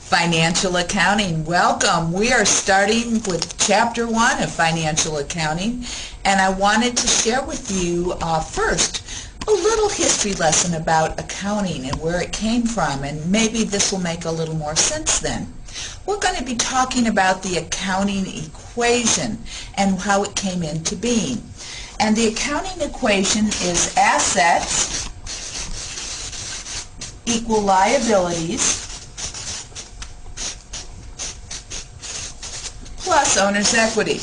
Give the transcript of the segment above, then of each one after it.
Financial accounting. Welcome. We are starting with Chapter 1 of Financial Accounting, and I wanted to share with you first a little history lesson about accounting and where it came from, and maybe this will make a little more sense then. We're going to be talking about the accounting equation and how it came into being. And the accounting equation is assets equal liabilities plus owner's equity.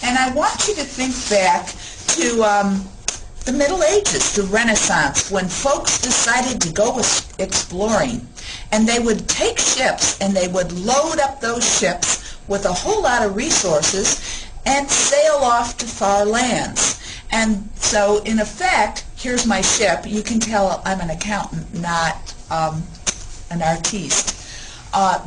And I want you to think back to the Middle Ages, the Renaissance, when folks decided to go exploring, and they would take ships and they would load up those ships with a whole lot of resources and sail off to far lands. And so in effect, here's my ship. You can tell I'm an accountant, not an artiste.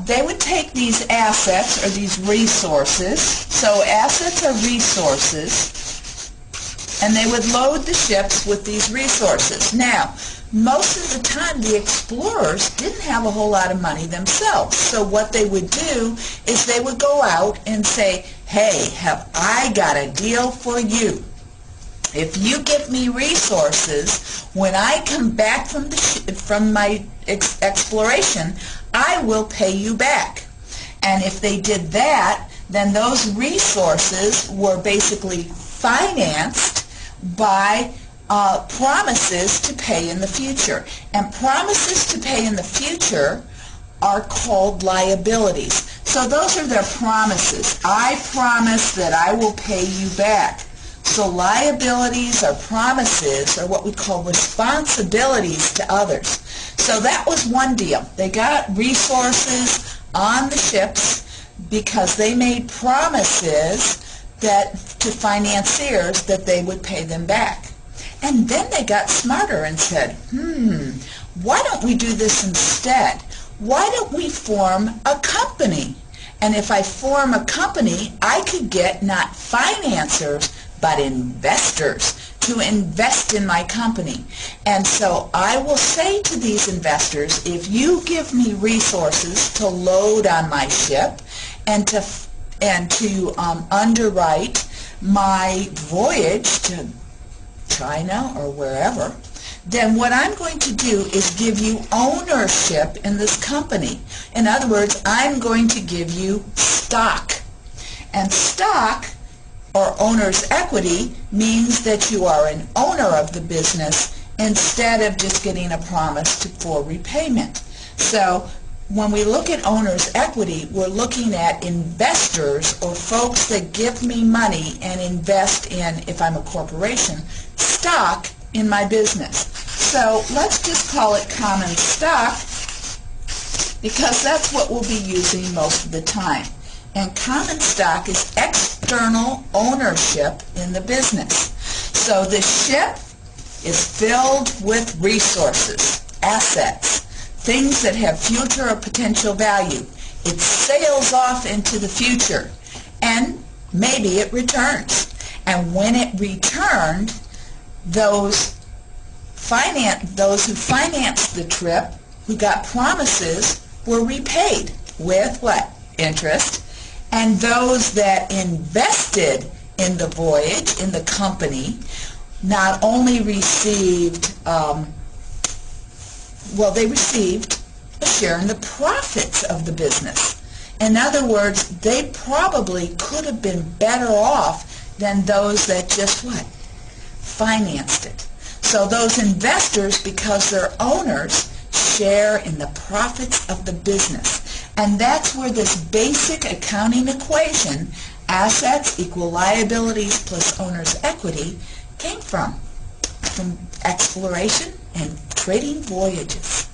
They would take these assets or these resources, so assets are resources, and they would load the ships with these resources. Now, most of the time the explorers didn't have a whole lot of money themselves, so what they would do is they would go out and say, hey, have I got a deal for you? If you give me resources, when I come back from my exploration, I will pay you back. And if they did that, then those resources were basically financed by promises to pay in the future. And promises to pay in the future are called liabilities. So those are their promises. I promise that I will pay you back. So liabilities or promises are what we call responsibilities to others. So that was one deal. They got resources on the ships because they made promises to financiers that they would pay them back. And then they got smarter and said, why don't we do this instead? Why don't we form a company? And if I form a company, I could get not financiers, but investors to invest in my company. And so I will say to these investors, if you give me resources to load on my ship and to underwrite my voyage to China or wherever, then what I'm going to do is give you ownership in this company. In other words, I'm going to give you stock. And stock, or owner's equity, means that you are an owner of the business instead of just getting a promise for repayment. So when we look at owner's equity, we're looking at investors or folks that give me money and invest in, if I'm a corporation, stock in my business. So let's just call it common stock because that's what we'll be using most of the time. And common stock is external ownership in the business. So the ship is filled with resources, assets, things that have future or potential value. It sails off into the future, and maybe it returns. And when it returned, those who financed the trip, who got promises, were repaid with what? Interest. And those that invested in the voyage, in the company, not only received, they received a share in the profits of the business. In other words, they probably could have been better off than those that just what? Financed it. So those investors, because they're owners, share in the profits of the business. And that's where this basic accounting equation, assets equal liabilities plus owner's equity, came from exploration and trading voyages.